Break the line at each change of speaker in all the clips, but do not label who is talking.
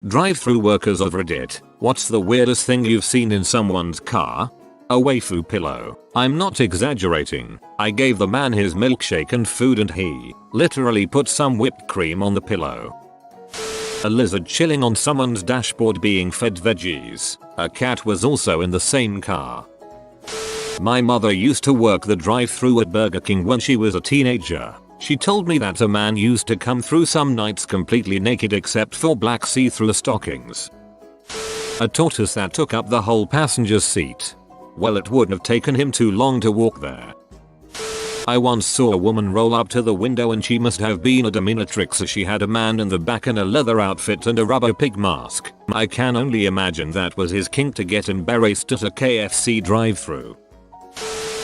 Drive-thru workers of Reddit, what's the weirdest thing you've seen in someone's car? A waifu pillow. I'm not exaggerating. I gave the man his milkshake and food and he literally put some whipped cream on the pillow. A lizard chilling on someone's dashboard being fed veggies. A cat was also in the same car. My mother used to work the drive-thru at Burger King when she was a teenager. She told me that a man used to come through some nights completely naked except for black see-through stockings. A tortoise that took up the whole passenger seat. Well, it wouldn't have taken him too long to walk there. I once saw a woman roll up to the window and she must have been a dominatrix as she had a man in the back in a leather outfit and a rubber pig mask. I can only imagine that was his kink to get embarrassed at a KFC drive-thru.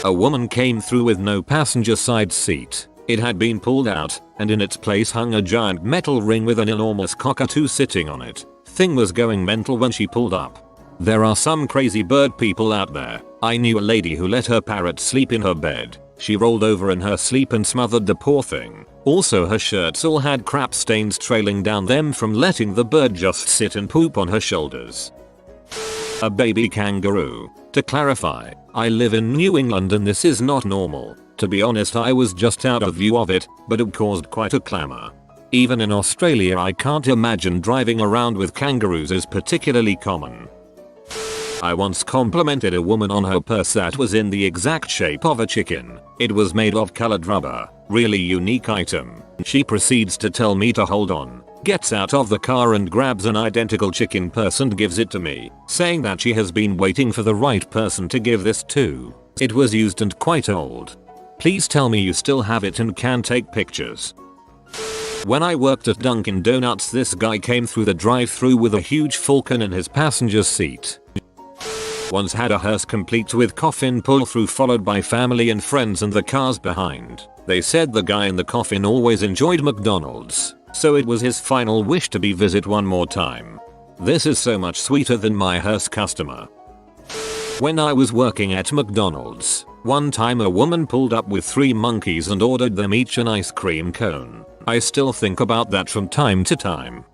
A woman came through with no passenger side seat. It had been pulled out, and in its place hung a giant metal ring with an enormous cockatoo sitting on it. Thing was going mental when she pulled up. There are some crazy bird people out there. I knew a lady who let her parrot sleep in her bed. She rolled over in her sleep and smothered the poor thing. Also, her shirts all had crap stains trailing down them from letting the bird just sit and poop on her shoulders. A baby kangaroo. To clarify, I live in New England and this is not normal. To be honest, I was just out of view of it, but it caused quite a clamor. Even in Australia, I can't imagine driving around with kangaroos is particularly common. I once complimented a woman on her purse that was in the exact shape of a chicken. It was made of colored rubber. Really unique item. She proceeds to tell me to hold on, gets out of the car and grabs an identical chicken purse and gives it to me, saying that she has been waiting for the right person to give this to. It was used and quite old. Please tell me you still have it and can take pictures. When I worked at Dunkin' Donuts, this guy came through the drive-thru with a huge falcon in his passenger seat. Once had a hearse complete with coffin pull-through followed by family and friends and the cars behind. They said the guy in the coffin always enjoyed McDonald's, so it was his final wish to be visit one more time. This is so much sweeter than my hearse customer. When I was working at McDonald's, one time a woman pulled up with 3 monkeys and ordered them each an ice cream cone. I still think about that from time to time.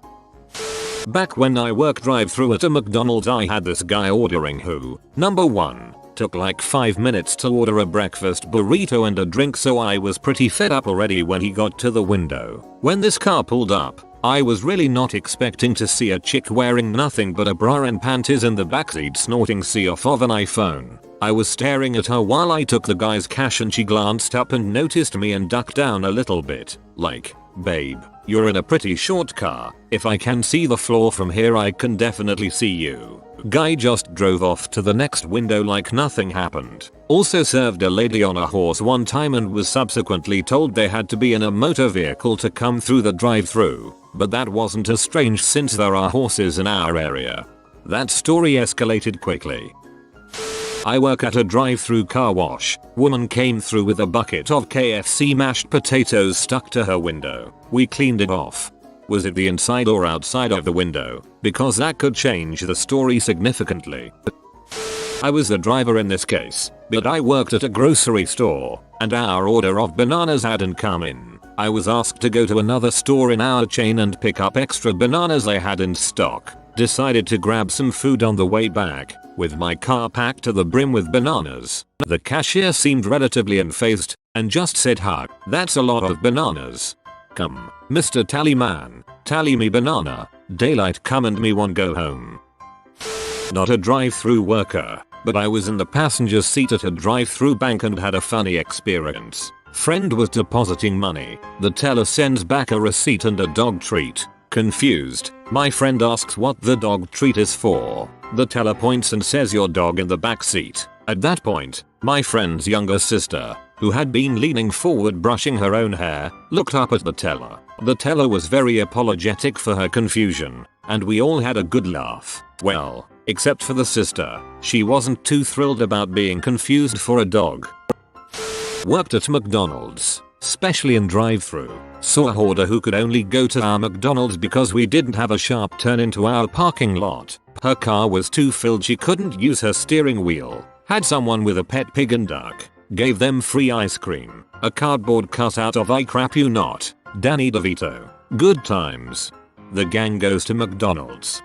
Back when I worked drive-thru at a McDonald's, I had this guy ordering who, number 1, took like 5 minutes to order a breakfast burrito and a drink, so I was pretty fed up already when he got to the window. When this car pulled up, I was really not expecting to see a chick wearing nothing but a bra and panties in the backseat snorting see off of an iPhone. I was staring at her while I took the guy's cash and she glanced up and noticed me and ducked down a little bit, like, babe, you're in a pretty short car. If I can see the floor from here, I can definitely see you. Guy just drove off to the next window like nothing happened. Also served a lady on a horse one time and was subsequently told they had to be in a motor vehicle to come through the drive-thru. But that wasn't as strange since there are horses in our area. That story escalated quickly. I work at a drive-thru car wash. Woman came through with a bucket of KFC mashed potatoes stuck to her window. We cleaned it off. Was it the inside or outside of the window? Because that could change the story significantly. I was the driver in this case, but I worked at a grocery store, and our order of bananas hadn't come in. I was asked to go to another store in our chain and pick up extra bananas they had in stock. Decided to grab some food on the way back, with my car packed to the brim with bananas. The cashier seemed relatively unfazed, and just said, "Ha, that's a lot of bananas. Come, Mr. Tallyman, tally me banana. Daylight come and me one go home." Not a drive-thru worker, but I was in the passenger seat at a drive-thru bank and had a funny experience. Friend was depositing money. The teller sends back a receipt and a dog treat. Confused, my friend asks what the dog treat is for. The teller points and says, "Your dog in the back seat." At that point, my friend's younger sister, who had been leaning forward brushing her own hair, looked up at the teller. The teller was very apologetic for her confusion, and we all had a good laugh. Well, except for the sister. She wasn't too thrilled about being confused for a dog. Worked at McDonald's, especially in drive-thru. Saw a hoarder who could only go to our McDonald's because we didn't have a sharp turn into our parking lot. Her car was too filled, she couldn't use her steering wheel. Had someone with a pet pig and duck. Gave them free ice cream. A cardboard cutout of I crap you not. Danny DeVito. Good times. The gang goes to McDonald's.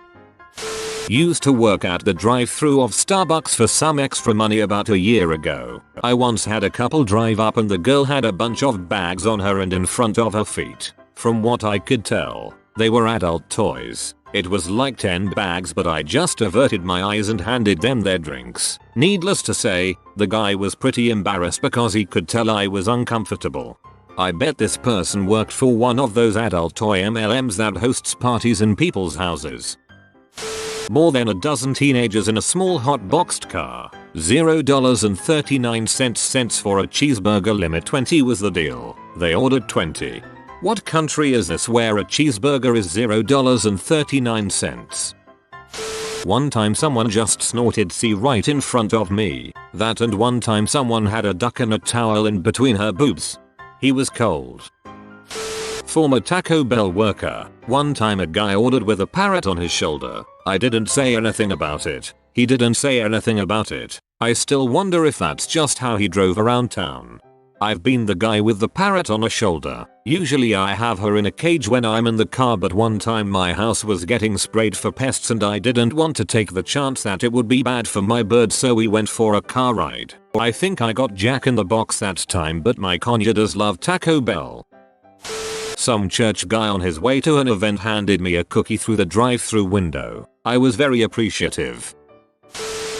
Used to work at the drive-thru of Starbucks for some extra money about a year ago. I once had a couple drive up and the girl had a bunch of bags on her and in front of her feet. From what I could tell, they were adult toys. It was like 10 bags, but I just averted my eyes and handed them their drinks. Needless to say, the guy was pretty embarrassed because he could tell I was uncomfortable. I bet this person worked for one of those adult toy MLMs that hosts parties in people's houses. More than a dozen teenagers in a small hot boxed car. $0.39 for a cheeseburger, limit 20 was the deal. They ordered 20. What country is this where a cheeseburger is $0.39? One time someone just snorted C right in front of me. That and one time someone had a duck and a towel in between her boobs. He was cold. Former Taco Bell worker. One time a guy ordered with a parrot on his shoulder. I didn't say anything about it. He didn't say anything about it. I still wonder if that's just how he drove around town. I've been the guy with the parrot on a shoulder. Usually I have her in a cage when I'm in the car, but one time my house was getting sprayed for pests and I didn't want to take the chance that it would be bad for my bird, so we went for a car ride. I think I got Jack in the Box that time, but my conjurers love Taco Bell. Some church guy on his way to an event handed me a cookie through the drive-thru window. I was very appreciative.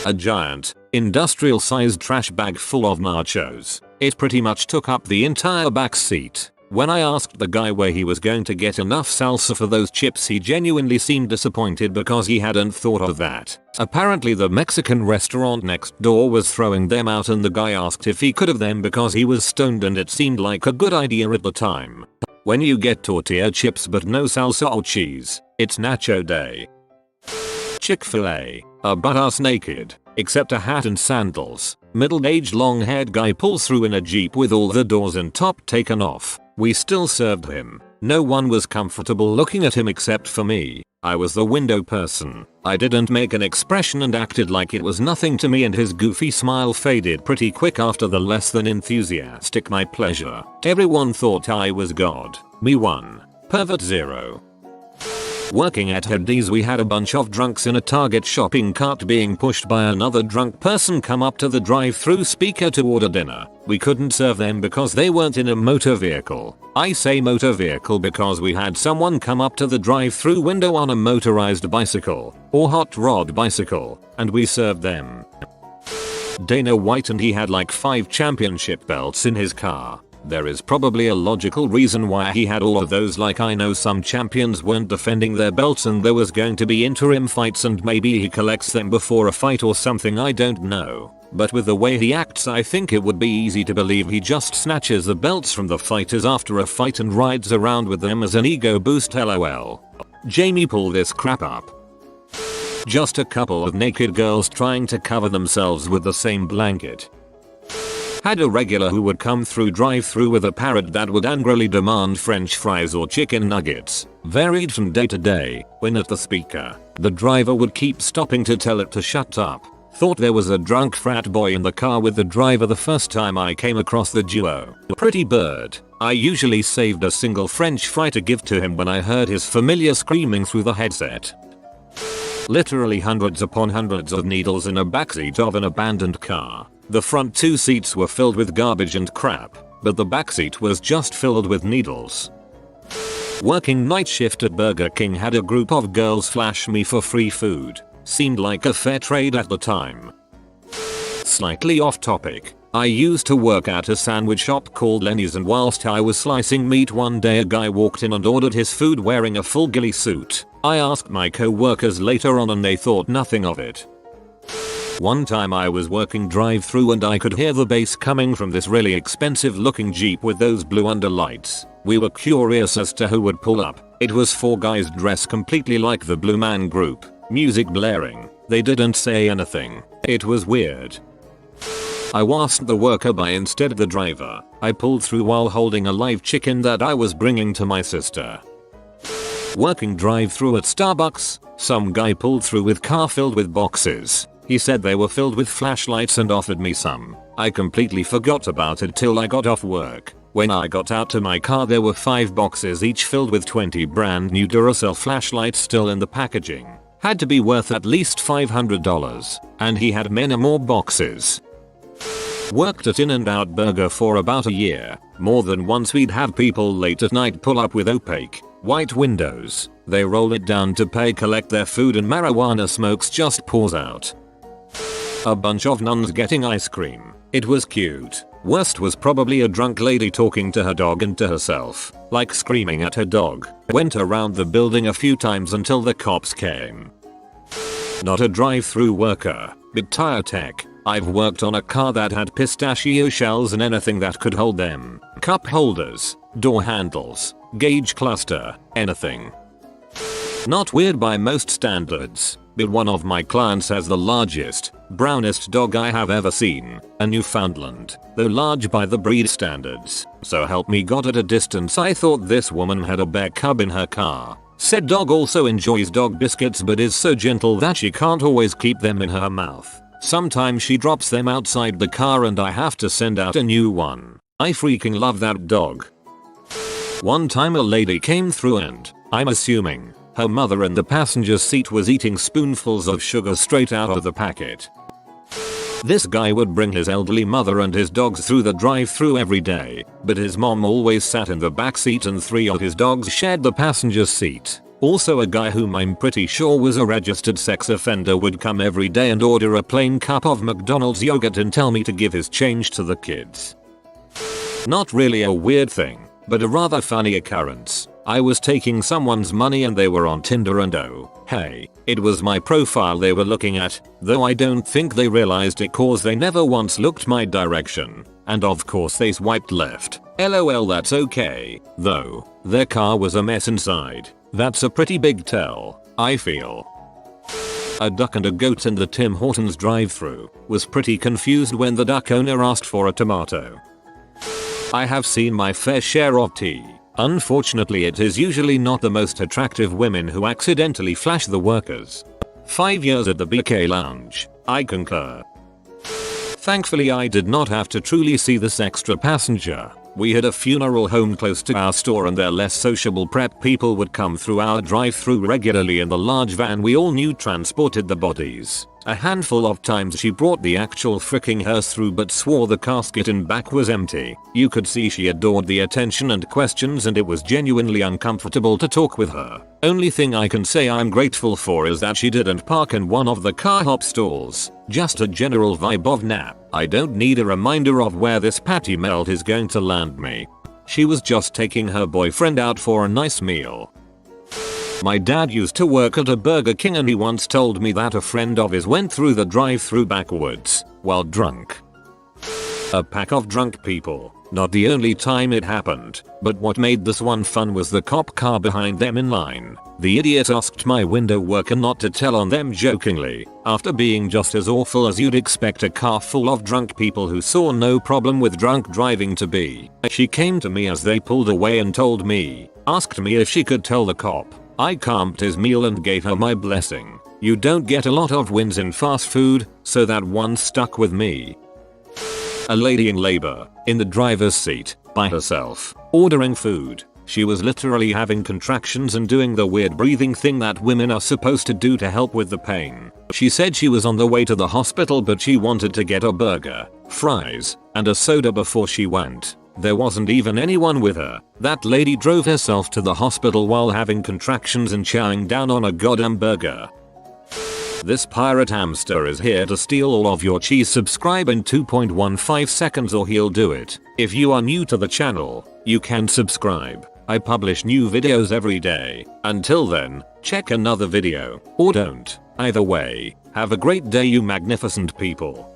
A giant, industrial-sized trash bag full of nachos. It pretty much took up the entire back seat. When I asked the guy where he was going to get enough salsa for those chips, he genuinely seemed disappointed because he hadn't thought of that. Apparently the Mexican restaurant next door was throwing them out and the guy asked if he could have them because he was stoned and it seemed like a good idea at the time. When you get tortilla chips but no salsa or cheese, it's nacho day. Chick-fil-A. A butt-ass naked, except a hat and sandals, middle-aged long-haired guy pulls through in a Jeep with all the doors and top taken off. We still served him. No one was comfortable looking at him except for me. I was the window person. I didn't make an expression and acted like it was nothing to me, and his goofy smile faded pretty quick after the less than enthusiastic my pleasure. Everyone thought I was God. Me 1. Pervert 0. Working at Hoarders, we had a bunch of drunks in a Target shopping cart being pushed by another drunk person come up to the drive-thru speaker to order dinner. We couldn't serve them because they weren't in a motor vehicle. I say motor vehicle because we had someone come up to the drive-thru window on a motorized bicycle or hot rod bicycle, and we served them. Dana White, and he had like 5 championship belts in his car. There is probably a logical reason why he had all of those, like I know some champions weren't defending their belts and there was going to be interim fights and maybe he collects them before a fight or something, I don't know. But with the way he acts, I think it would be easy to believe he just snatches the belts from the fighters after a fight and rides around with them as an ego boost, lol. Jamie, pull this crap up. Just a couple of naked girls trying to cover themselves with the same blanket. Had a regular who would come through drive-thru with a parrot that would angrily demand french fries or chicken nuggets. Varied from day to day. When at the speaker, the driver would keep stopping to tell it to shut up. Thought there was a drunk frat boy in the car with the driver the first time I came across the duo. Pretty bird. I usually saved a single french fry to give to him when I heard his familiar screaming through the headset. Literally hundreds upon hundreds of needles in a backseat of an abandoned car. The front 2 seats were filled with garbage and crap, but the backseat was just filled with needles. Working night shift at Burger King, had a group of girls flash me for free food. Seemed like a fair trade at the time. Slightly off topic. I used to work at a sandwich shop called Lenny's, and whilst I was slicing meat one day a guy walked in and ordered his food wearing a full ghillie suit. I asked my co-workers later on and they thought nothing of it. One time I was working drive-thru and I could hear the bass coming from this really expensive looking Jeep with those blue underlights. We were curious as to who would pull up. It was 4 guys dressed completely like the Blue Man Group. Music blaring. They didn't say anything. It was weird. I asked the worker by instead of the driver. I pulled through while holding a live chicken that I was bringing to my sister. Working drive-thru at Starbucks, some guy pulled through with car filled with boxes. He said they were filled with flashlights and offered me some. I completely forgot about it till I got off work. When I got out to my car there were 5 boxes each filled with 20 brand new Duracell flashlights still in the packaging. Had to be worth at least $500. And he had many more boxes. Worked at In-N-Out Burger for about a year. More than once we'd have people late at night pull up with opaque, white windows. They roll it down to pay, collect their food, and marijuana smokes just pours out. A bunch of nuns getting ice cream. It was cute. Worst was probably a drunk lady talking to her dog and to herself, like screaming at her dog. Went around the building a few times until the cops came. Not a drive-through worker, but tire tech. I've worked on a car that had pistachio shells and anything that could hold them. Cup holders, door handles, gauge cluster, anything. Not weird by most standards, but one of my clients has the largest, brownest dog I have ever seen, a Newfoundland, though large by the breed standards. So help me God, at a distance I thought this woman had a bear cub in her car. Said dog also enjoys dog biscuits but is so gentle that she can't always keep them in her mouth. Sometimes she drops them outside the car and I have to send out a new one. I freaking love that dog. One time a lady came through and, I'm assuming, her mother in the passenger seat was eating spoonfuls of sugar straight out of the packet. This guy would bring his elderly mother and his dogs through the drive-thru every day, but his mom always sat in the back seat and 3 of his dogs shared the passenger seat. Also a guy whom I'm pretty sure was a registered sex offender would come every day and order a plain cup of McDonald's yogurt and tell me to give his change to the kids. Not really a weird thing, but a rather funny occurrence. I was taking someone's money and they were on Tinder and oh, hey, it was my profile they were looking at, though I don't think they realized it cause they never once looked my direction. And of course they swiped left. LOL, that's okay, though. Their car was a mess inside. That's a pretty big tell, I feel. A duck and a goat in the Tim Hortons drive-thru. Was pretty confused when the duck owner asked for a tomato. I have seen my fair share of tea. Unfortunately it is usually not the most attractive women who accidentally flash the workers. 5 years at the BK Lounge. I concur. Thankfully I did not have to truly see this extra passenger. We had a funeral home close to our store and their less sociable prep people would come through our drive-thru regularly in the large van we all knew transported the bodies. A handful of times she brought the actual freaking hearse through but swore the casket in back was empty. You could see she adored the attention and questions and it was genuinely uncomfortable to talk with her. Only thing I can say I'm grateful for is that she didn't park in one of the car hop stalls. Just a general vibe of nap. I don't need a reminder of where this patty melt is going to land me. She was just taking her boyfriend out for a nice meal. My dad used to work at a Burger King and he once told me that a friend of his went through the drive-thru backwards while drunk. A pack of drunk people. Not the only time it happened, but what made this one fun was the cop car behind them in line. The idiot asked my window worker not to tell on them jokingly, after being just as awful as you'd expect a car full of drunk people who saw no problem with drunk driving to be. She came to me as they pulled away and asked me if she could tell the cop. I calmed his meal and gave her my blessing. You don't get a lot of wins in fast food, so that one stuck with me. A lady in labor, in the driver's seat, by herself, ordering food. She was literally having contractions and doing the weird breathing thing that women are supposed to do to help with the pain. She said she was on the way to the hospital but she wanted to get a burger, fries, and a soda before she went. There wasn't even anyone with her. That lady drove herself to the hospital while having contractions and chowing down on a goddamn burger. This pirate hamster is here to steal all of your cheese. Subscribe in 2.15 seconds or he'll do it. If you are new to the channel, you can subscribe. I publish new videos every day. Until then, check another video, or don't. Either way, have a great day you magnificent people.